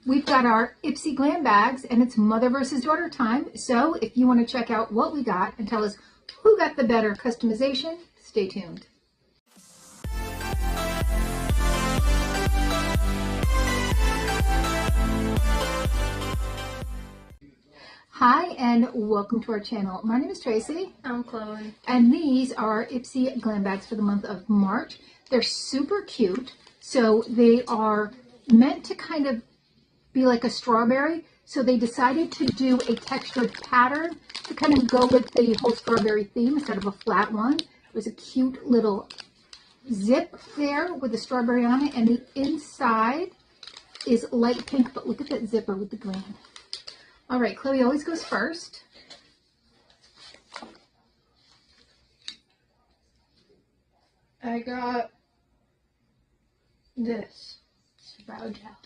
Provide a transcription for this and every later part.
We've got our Ipsy Glam Bags, and it's mother versus daughter time. So if you want to check out what we got and tell us who got the better customization, stay tuned. Hi, and welcome to our channel. My name is Tracy. I'm Chloe. And these are Ipsy Glam Bags for the month of March. They're super cute. So they are meant to kind of be like a strawberry. So they decided to do a textured pattern to kind of go with the whole strawberry theme instead of a flat one. There's a cute little zip there with the strawberry on it, and the inside is light pink, but look at that zipper with the green. All right, Chloe always goes first. I got this brow gel.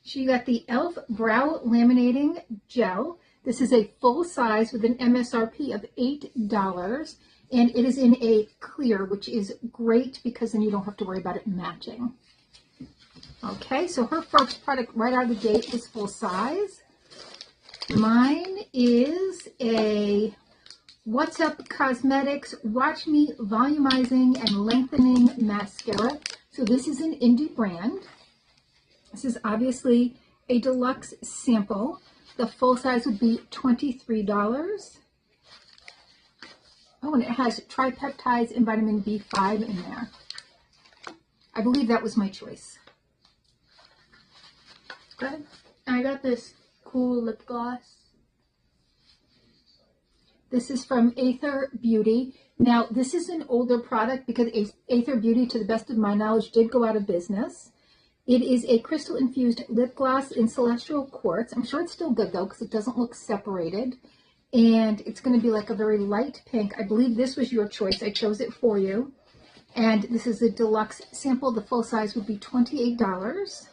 She got the e.l.f. Brow Laminating Gel. This is a full size with an MSRP of $8, and it is in a clear, which is great because then you don't have to worry about it matching. Okay, so her first product right out of the gate is full size. Mine is a What's Up Cosmetics Watch Me Volumizing and Lengthening Mascara. So this is an indie brand. This is obviously a deluxe sample. The full size would be $23. Oh, and it has tripeptides and vitamin B5 in there. I believe that was my choice. Good. I got this cool lip gloss. This is from Aether Beauty. Now, this is an older product because Aether Beauty, to the best of my knowledge, did go out of business. It is a crystal-infused lip gloss in celestial quartz. I'm sure it's still good, though, because it doesn't look separated. And it's going to be like a very light pink. I believe this was your choice. I chose it for you. And this is a deluxe sample. The full size would be $28.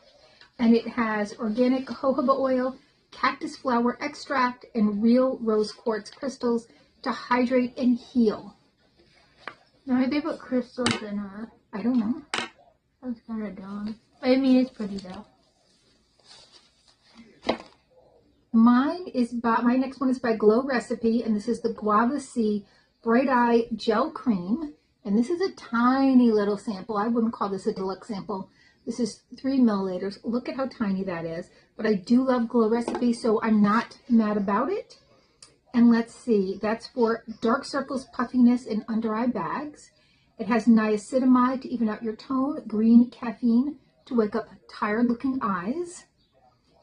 And it has organic jojoba oil, cactus flower extract, and real rose quartz crystals to hydrate and heal. Why did they put crystals in her? I don't know. That's kind of dumb. I mean, it's pretty though. My next one is by Glow Recipe, and this is the Guava Sea Bright Eye Gel Cream. And this is a tiny little sample. I wouldn't call this a deluxe sample. This is 3 milliliters. Look at how tiny that is. But I do love Glow Recipe, so I'm not mad about it. And let's see. That's for dark circles, puffiness, and under eye bags. It has niacinamide to even out your tone, green caffeine to wake up tired-looking eyes,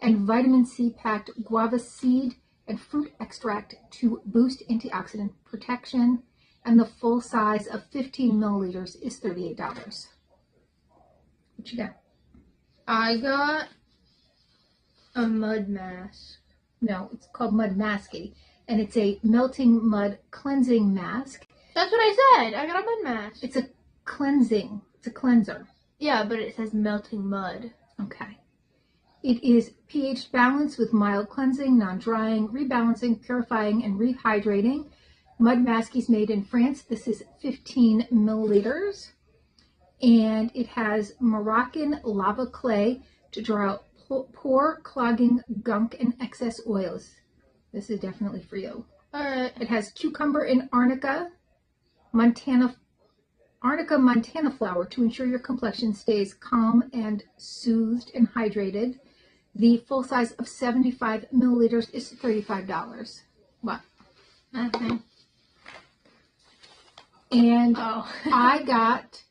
and vitamin C-packed guava seed and fruit extract to boost antioxidant protection. And the full size of 15 milliliters is $38. What you got? I got a mud mask. No, it's called Mud Masky, and it's a melting mud cleansing mask. That's what I said. I got a mud mask. It's a cleansing. It's a cleanser. Yeah, but it says melting mud. Okay. It is pH balanced with mild cleansing, non-drying, rebalancing, purifying, and rehydrating. Mud Mask is made in France. This is 15 milliliters. And it has Moroccan lava clay to draw out pore clogging gunk and excess oils. This is definitely for you. It has cucumber and arnica Montana flower to ensure your complexion stays calm and soothed and hydrated. The full size of 75 milliliters is $35. What? Nothing. And I got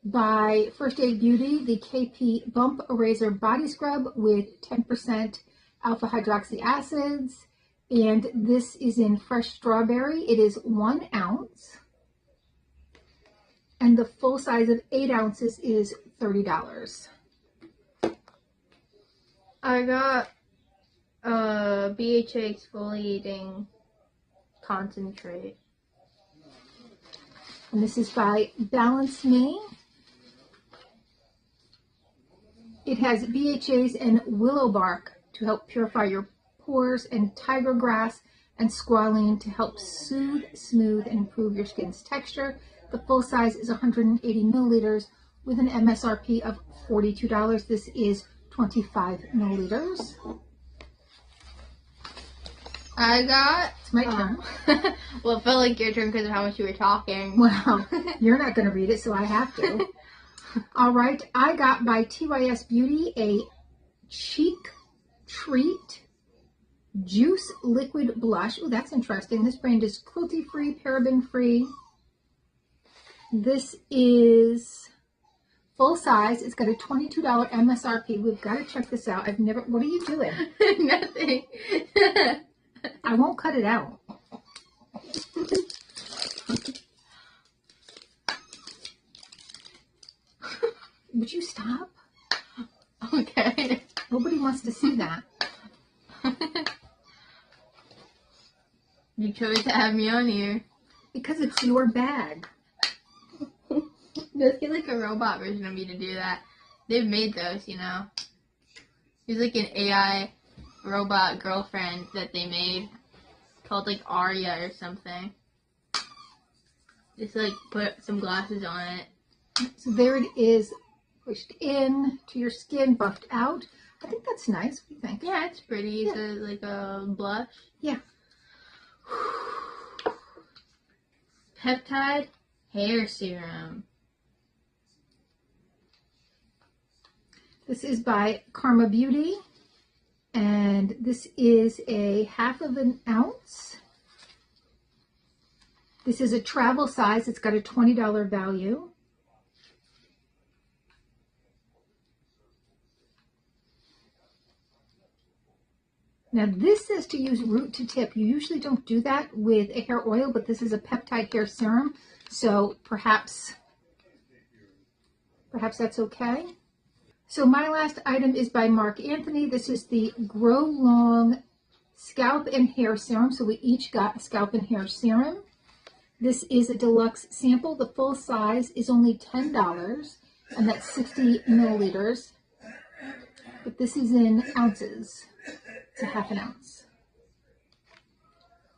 by First Aid Beauty the KP Bump Eraser Body Scrub with 10% alpha hydroxy acids. And this is in fresh strawberry. It is 1 ounce. And the full size of 8 ounces is $30. I got a BHA exfoliating concentrate. And this is by Balance Me. It has BHAs and willow bark to help purify your pores, and tiger grass and squalene to help soothe, smooth, and improve your skin's texture. The full size is 180 milliliters with an MSRP of $42. This is 25 milliliters. I got... It's my turn. Well, it felt like your turn because of how much you were talking. Well, you're not going to read it, so I have to. All right, I got by TYS Beauty a Cheek Treat Juice Liquid Blush. Oh, that's interesting. This brand is cruelty-free, paraben-free. This is full size. It's got a $22 MSRP. We've got to check this out. I've never... What are you doing? Nothing. I won't cut it out. Would you stop? Okay. Nobody wants to see that. You chose to have me on here. Because it's your bag. Does feel like a robot version of me to do that. They've made those, you know. There's like an AI robot girlfriend that they made called like Arya or something. Just like put some glasses on it. So there it is, pushed in to your skin, buffed out. I think that's nice. What do you think? Yeah, it's pretty. It's like a blush. Yeah. Peptide hair serum. This is by Karma Beauty, and this is a 1/2 ounce. This is a travel size. It's got a $20 value. Now this says to use root to tip. You usually don't do that with a hair oil, but this is a peptide hair serum, so perhaps that's okay. So my last item is by Mark Anthony. This is the Grow Long Scalp and Hair Serum. So we each got a scalp and hair serum. This is a deluxe sample. The full size is only $10, and that's 60 milliliters. But this is in ounces. It's a 1/2 ounce.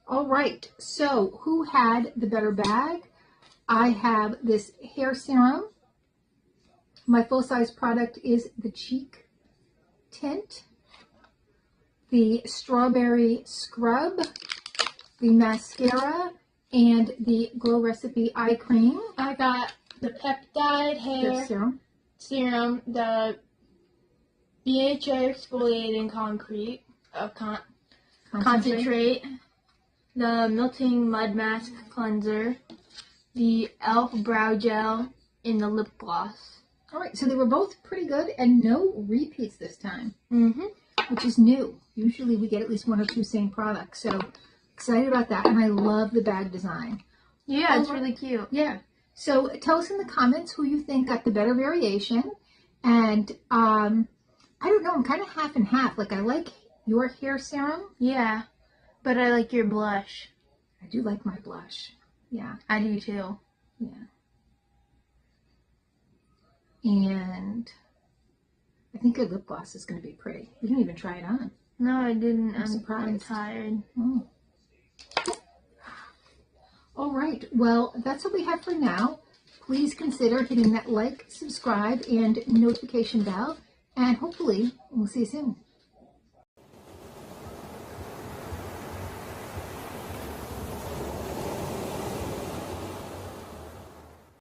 All right, so who had the better bag? I have this hair serum. My full-size product is the Cheek Tint, the Strawberry Scrub, the Mascara, and the Glow Recipe Eye Cream. I got the peptide hair serum, the BHA exfoliating concrete concentrate, the melting mud mask cleanser, the e.l.f. brow gel, and the lip gloss. All right, so they were both pretty good and no repeats this time, which is new. Usually we get at least 1 or 2 same products, so excited about that. And I love the bag design. Yeah, it's really cute. Yeah. So tell us in the comments who you think got the better variation. And I don't know, I'm kind of half and half. Like, I like your hair serum. Yeah, but I like your blush. I do like my blush. Yeah. I do too. Yeah. And I think your lip gloss is going to be pretty. You didn't even try it on. No, I didn't. I'm surprised. I'm tired. Oh. All right. Well, that's what we have for now. Please consider hitting that like, subscribe, and notification bell. And hopefully, we'll see you soon.